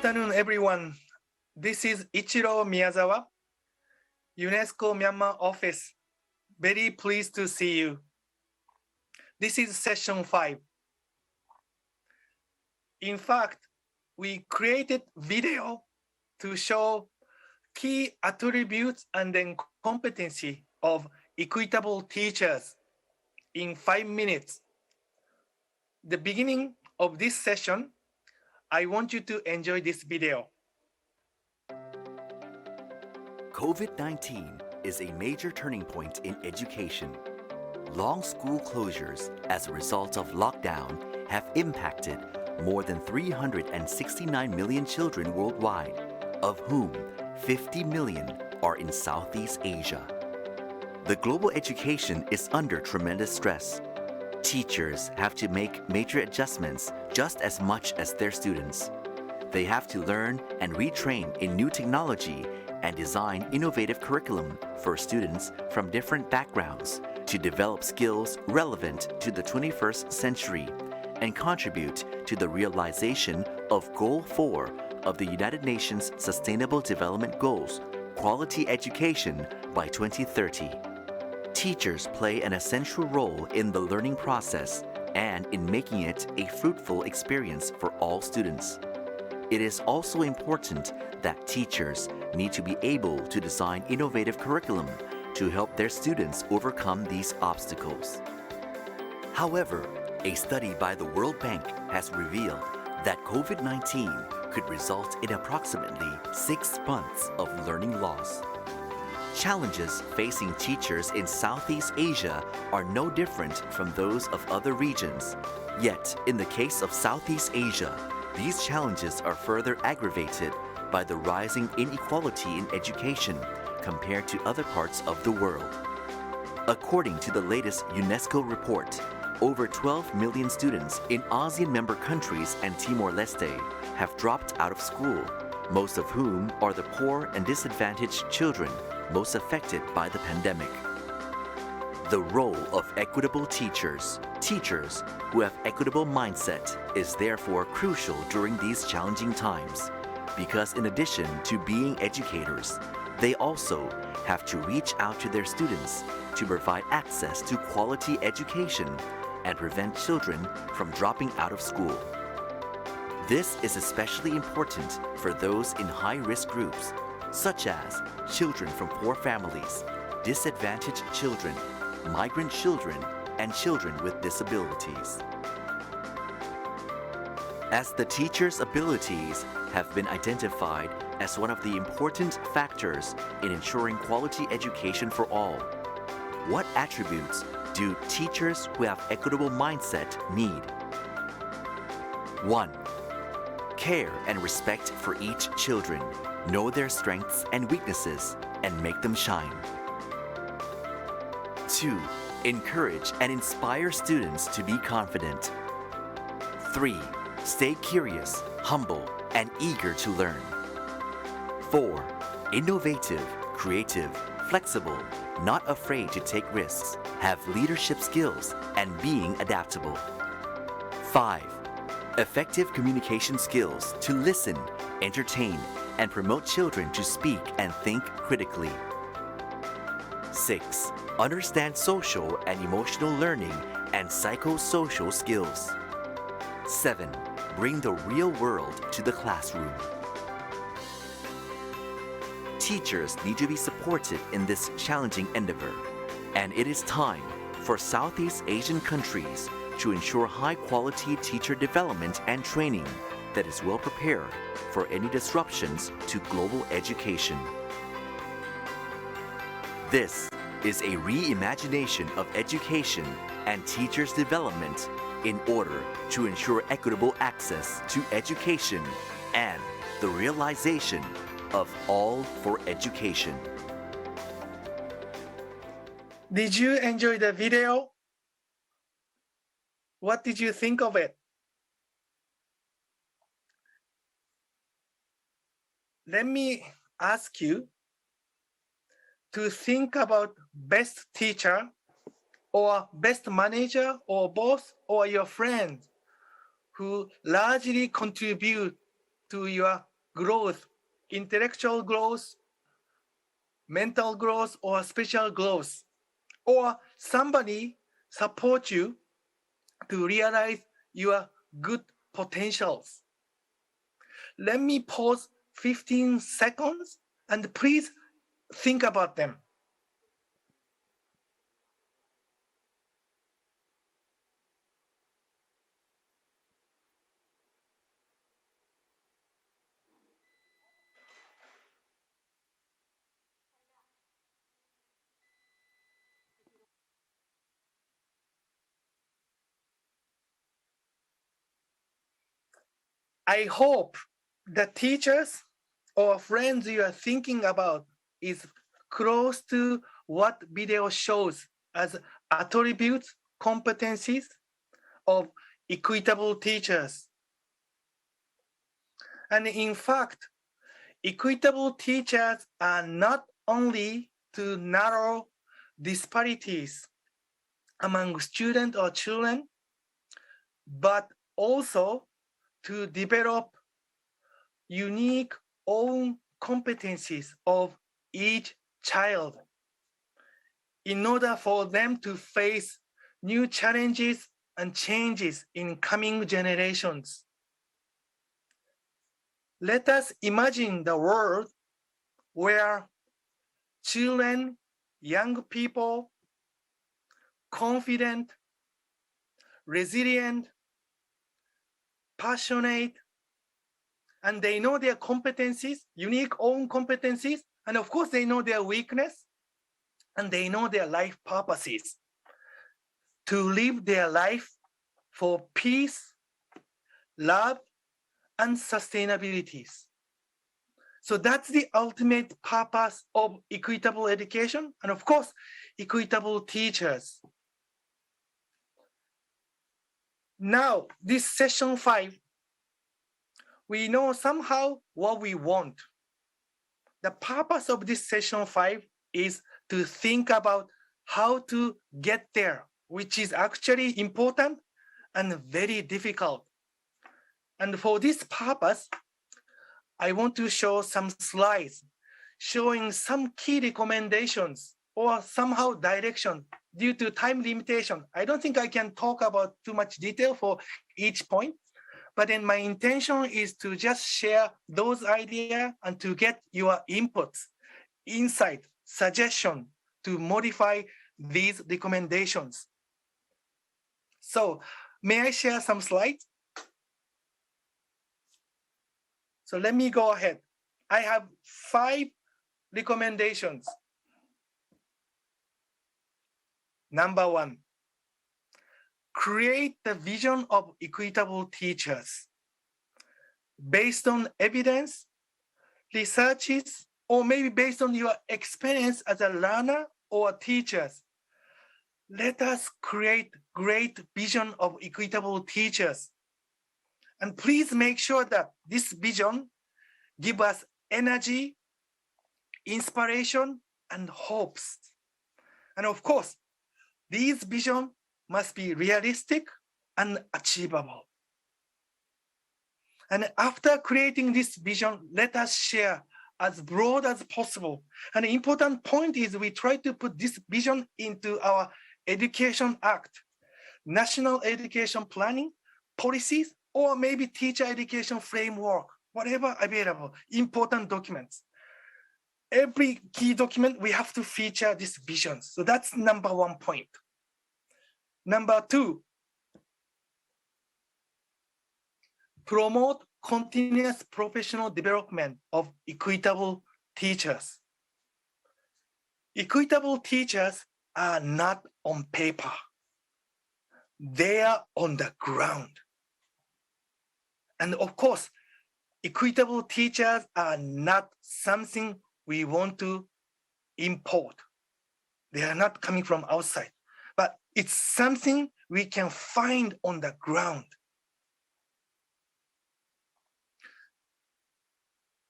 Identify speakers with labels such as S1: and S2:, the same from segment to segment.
S1: afternoon, everyone. This is Ichiro Miyazawa, UNESCO Myanmar office. Very pleased to see you. This is session 5. In fact, we created video to show key attributes and then competency of equitable teachers in 5 minutes. The beginning of this session, I want you to enjoy this video.
S2: COVID-19 is a major turning point in education. Long school closures as a result of lockdown have impacted more than 369 million children worldwide, of whom 50 million are in Southeast Asia. The global education is under tremendous stress. Teachers have to make major adjustments just as much as their students. They have to learn and retrain in new technology and design innovative curriculum for students from different backgrounds to develop skills relevant to the 21st century and contribute to the realization of Goal 4 of the United Nations Sustainable Development Goals, quality education by 2030. Teachers play an essential role in the learning process and in making it a fruitful experience for all students. It is also important that teachers need to be able to design innovative curriculum to help their students overcome these obstacles. However, a study by the World Bank has revealed that COVID-19 could result in approximately 6 months of learning loss. Challenges facing teachers in Southeast Asia are no different from those of other regions. Yet, in the case of Southeast Asia, these challenges are further aggravated by the rising inequality in education compared to other parts of the world. According to the latest UNESCO report, over 12 million students in ASEAN member countries and Timor-Leste have dropped out of school, most of whom are the poor and disadvantaged children most affected by the pandemic. The role of equitable teachers who have equitable mindset, is therefore crucial during these challenging times, because in addition to being educators, they also have to reach out to their students to provide access to quality education and prevent children from dropping out of school. This is especially important for those in high-risk groups, such as children from poor families, disadvantaged children, migrant children, and children with disabilities. As the teacher's abilities have been identified as one of the important factors in ensuring quality education for all, what attributes do teachers who have equitable mindset need? 1. Care and respect for each children. Know their strengths and weaknesses and make them shine. 2. Encourage and inspire students to be confident. 3. Stay curious, humble, and eager to learn. 4. Innovative, creative, flexible, not afraid to take risks, have leadership skills, and being adaptable. 5. Effective communication skills to listen, entertain, and promote children to speak and think critically. 6. Understand social and emotional learning and psychosocial skills. 7. Bring the real world to the classroom. Teachers need to be supported in this challenging endeavor, and it is time for Southeast Asian countries to ensure high-quality teacher development and training that is well prepared for any disruptions to global education. This is a reimagination of education and teachers' development in order to ensure equitable access to education and the realization of all for education.
S1: Did you enjoy the video? What did you think of it? Let me ask you to think about best teacher or best manager or boss or your friend who largely contribute to your growth, intellectual growth, mental growth, or special growth, or somebody support you to realize your good potentials. Let me pause 15 seconds and please think about them. I hope the teachers or friends you are thinking about is close to what video shows as attributes, competencies of equitable teachers. And in fact, equitable teachers are not only to narrow disparities among students or children, but also to develop unique own competencies of each child in order for them to face new challenges and changes in coming generations. Let us imagine the world where children, young people, confident, resilient, passionate, and they know their competencies, unique own competencies, and of course they know their weakness, and they know their life purposes to live their life for peace, love, and sustainability. So that's the ultimate purpose of equitable education, and of course, equitable teachers. Now, this session 5, we know somehow what we want. The purpose of this session 5 is to think about how to get there, which is actually important and very difficult. And for this purpose, I want to show some slides showing some key recommendations or somehow direction due to time limitation. I don't think I can talk about too much detail for each point, but then my intention is to just share those ideas and to get your inputs, insight, suggestion to modify these recommendations. So may I share some slides? So let me go ahead. I have 5 recommendations. Number 1, create the vision of equitable teachers based on evidence, researches, or maybe based on your experience as a learner or teachers. Let us create great vision of equitable teachers. And please make sure that this vision give us energy, inspiration, and hopes. And of course, these vision must be realistic and achievable. And after creating this vision, let us share as broad as possible. And the important point is we try to put this vision into our Education Act, National Education Planning, policies, or maybe teacher education framework, whatever available, important documents. Every key document, we have to feature this vision. So that's number 1 point. Number 2, promote continuous professional development of equitable teachers. Equitable teachers are not on paper. They are on the ground. And of course, equitable teachers are not something we want to import. They are not coming from outside, but it's something we can find on the ground.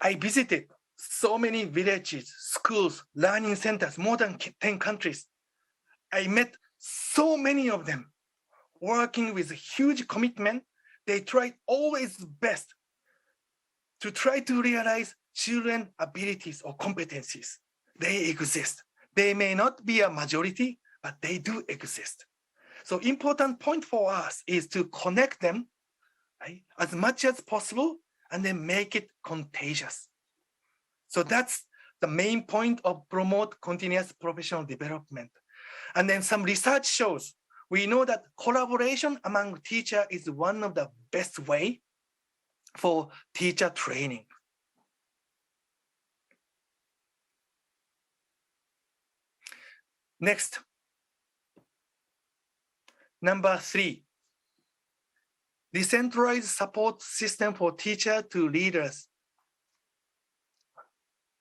S1: I visited so many villages, schools, learning centers, more than 10 countries. I met so many of them working with a huge commitment. They tried always best to try to realize children's abilities or competencies. They exist. They may not be a majority, but they do exist. So important point for us is to connect them, right, as much as possible and then make it contagious. So that's the main point of promote continuous professional development. And then some research shows, we know that collaboration among teachers is one of the best way for teacher training. Next, number 3, decentralized support system for teacher to leaders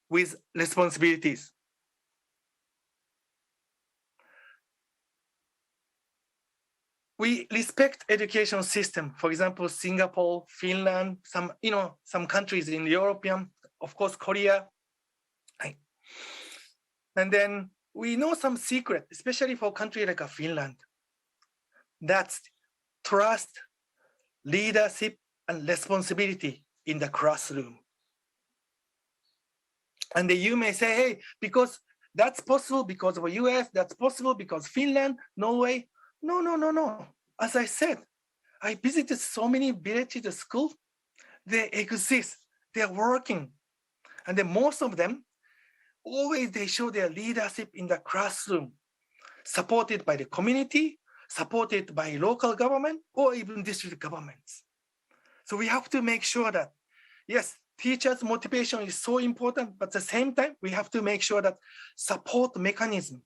S1: with responsibilities. We respect education system. For example, Singapore, Finland, some countries in European, of course, Korea. Right. And then we know some secret, especially for a country like Finland. That's trust, leadership, and responsibility in the classroom. And then you may say, hey, because that's possible because of the US, that's possible because Finland, Norway. No. As I said, I visited so many villages schools. They exist, they're working. And then most of them, always they show their leadership in the classroom, supported by the community, supported by local government, or even district governments. So we have to make sure that, yes, teachers' motivation is so important, but at the same time, we have to make sure that support mechanism,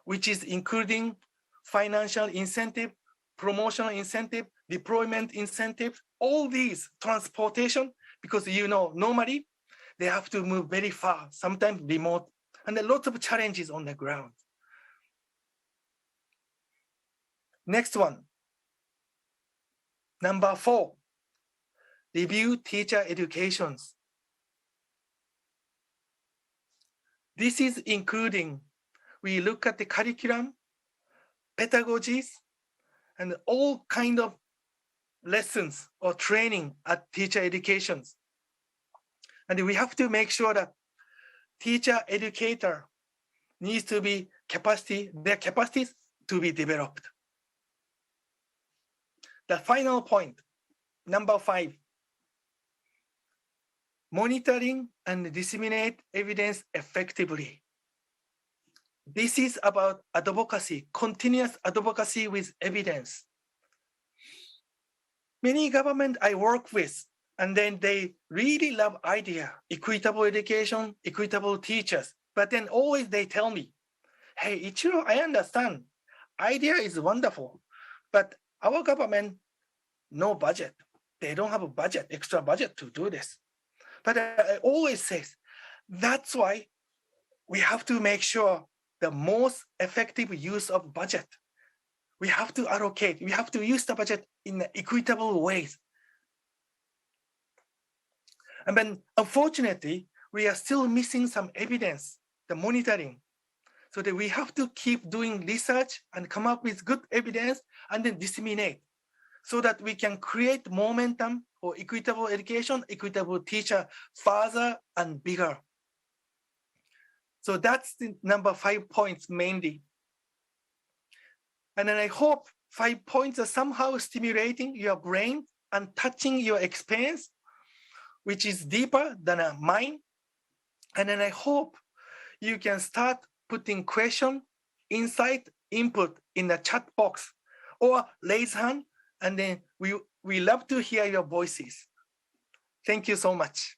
S1: which is including financial incentive, promotional incentive, deployment incentive, all these transportation, because normally they have to move very far, sometimes remote, and there are lots of challenges on the ground. Next one, number 4, review teacher educations. This is including, we look at the curriculum, pedagogies, and all kind of lessons or training at teacher educations. And we have to make sure that teacher educator needs to be their capacities to be developed. The final point, number 5, monitoring and disseminate evidence effectively. This is about advocacy, continuous advocacy with evidence. Many government I work with, and then they really love idea, equitable education, equitable teachers. But then always they tell me, hey, Ichiro, I understand. Idea is wonderful, but our government, no budget. They don't have a budget, extra budget to do this. But I always say, that's why we have to make sure the most effective use of budget. We have to allocate, we have to use the budget in equitable ways. And then unfortunately, we are still missing some evidence, the monitoring. So that we have to keep doing research and come up with good evidence and then disseminate so that we can create momentum for equitable education, equitable teacher further and bigger. So that's the number 5 points mainly. And then I hope 5 points are somehow stimulating your brain and touching your experience, which is deeper than mine. And then I hope you can start putting question, insight, input in the chat box or raise hand, and then we love to hear your voices. Thank you so much.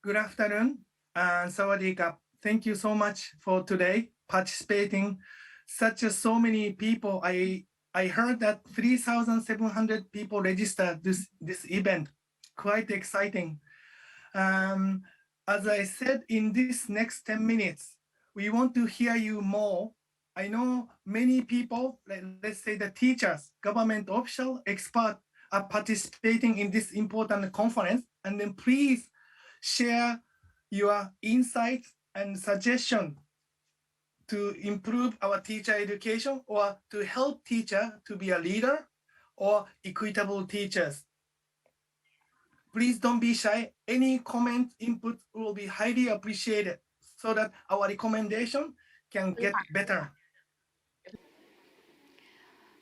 S1: Good afternoon and Sawadee-kap. Thank you so much for today participating. So many people. I heard that 3,700 people registered this event. Quite exciting. As I said, in this next 10 minutes, we want to hear you more I know many people, let's say the teachers, government official, expert are participating in this important conference. And then please share your insights and suggestions to improve our teacher education or to help teacher to be a leader or equitable teachers. Please don't be shy. Any comment input will be highly appreciated so that our recommendation can get better.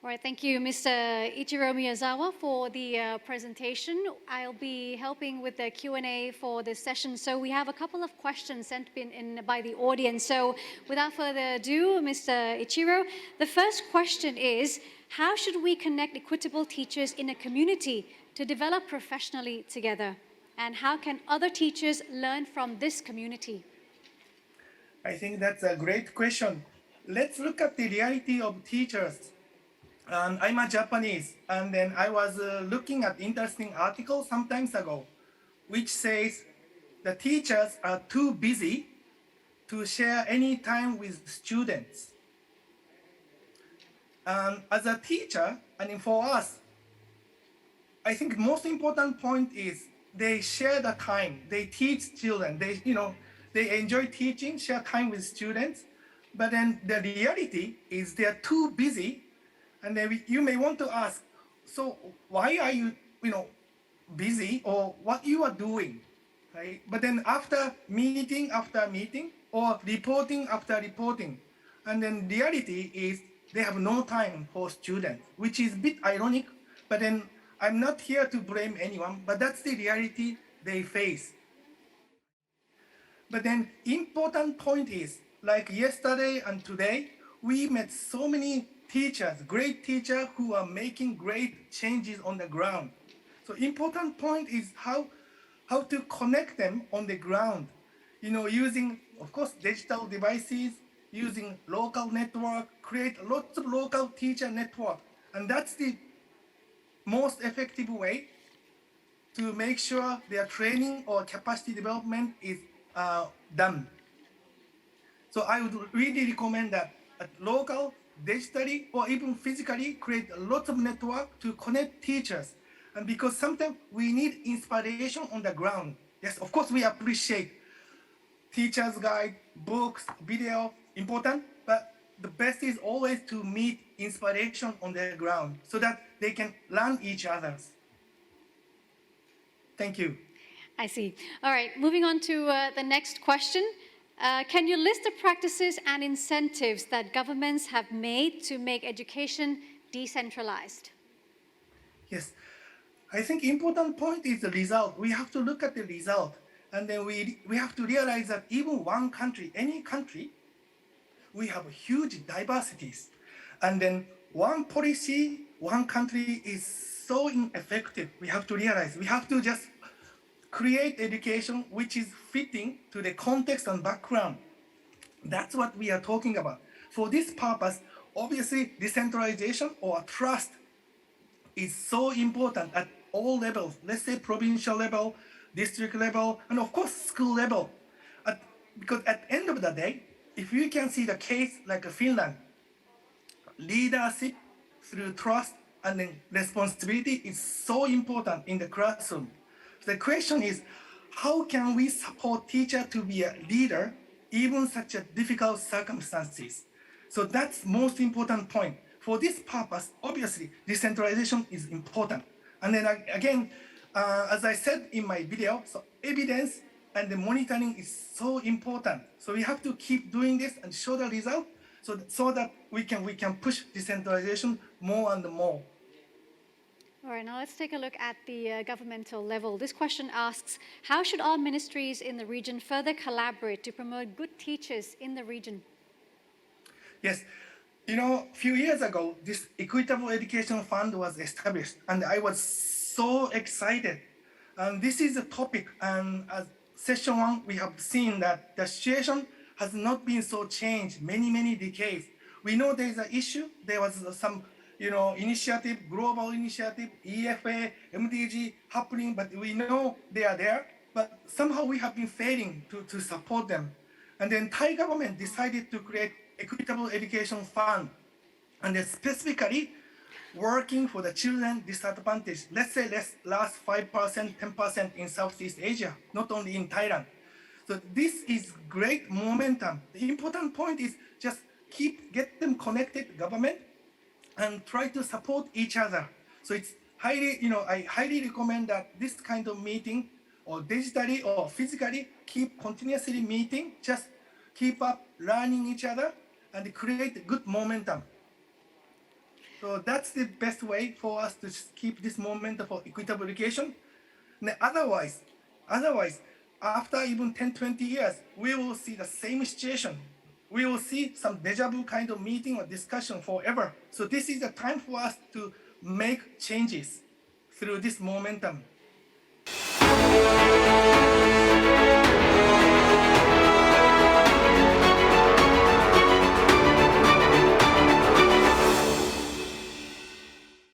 S3: All right, thank you, Mr. Ichiro Miyazawa, for the presentation. I'll be helping with the Q&A for this session. So we have a couple of questions sent in by the audience. So without further ado, Mr. Ichiro, the first question is, how should we connect equitable teachers in a community to develop professionally together? And how can other teachers learn from this community?
S1: I think that's a great question. Let's look at the reality of teachers. I'm a Japanese, and then I was looking at interesting article some time ago, which says the teachers are too busy to share any time with students. As a teacher, and for us, I think most important point is they share the time. They teach children. They enjoy teaching, share time with students. But then the reality is they are too busy. And then you may want to ask, so why are you, busy, or what you are doing, right? But then after meeting or reporting after reporting, and then reality is they have no time for students, which is a bit ironic. But then I'm not here to blame anyone, but that's the reality they face. But then important point is, like yesterday and today, we met so many teachers, great teachers who are making great changes on the ground. So important point is how to connect them on the ground, using, of course, digital devices, using local network, create lots of local teacher network. And that's the most effective way to make sure their training or capacity development is done. So I would really recommend that at local, digitally, or even physically, create lots of network to connect teachers. And because sometimes we need inspiration on the ground. Yes, of course, we appreciate teacher's guide, books, video, important, but the best is always to meet inspiration on the ground so that they can learn each other's. Thank you.
S3: I see. All right, moving on to the next question. Can you list the practices and incentives that governments have made to make education decentralized?
S1: Yes, I think important point is the result. We have to look at the result. And then we have to realize that even one country, any country, we have huge diversities. And then one policy, one country is so ineffective. We have to realize, we have to just create education which is fitting to the context and background. That's what we are talking about. For this purpose, obviously, decentralization or trust is so important at all levels. Let's say provincial level, district level, and of course, school level. Because at the end of the day, if you can see the case like Finland, leadership through trust and then responsibility is so important in the classroom. The question is, how can we support teacher to be a leader even such a difficult circumstances? So that's most important point. For this purpose, obviously, decentralization is important. And then again, as I said in my video, so evidence and the monitoring is so important. So we have to keep doing this and show the result so that we can push decentralization more and more.
S3: All right, now let's take a look at the governmental level. This question asks, how should all ministries in the region further collaborate to promote good teachers in the region?
S1: Yes, a few years ago, this Equitable Education Fund was established, and I was so excited. And this is a topic, and as session one, we have seen that the situation has not been so changed many decades. We know there is an issue. There was some initiative, global initiative, EFA, MDG happening, but we know they are there, but somehow we have been failing to support them. And then Thai government decided to create equitable education fund, and then specifically working for the children disadvantaged. Let's say last 5%, 10% in Southeast Asia, not only in Thailand. So this is great momentum. The important point is just get them connected, government, and try to support each other. So it's highly, I highly recommend that this kind of meeting, or digitally or physically, keep continuously meeting, just keep up learning each other and create good momentum. So that's the best way for us to keep this momentum for equitable education. And otherwise, after even 10, 20 years, we will see the same situation. We will see some deja vu kind of meeting or discussion forever. So this is the time for us to make changes through this momentum.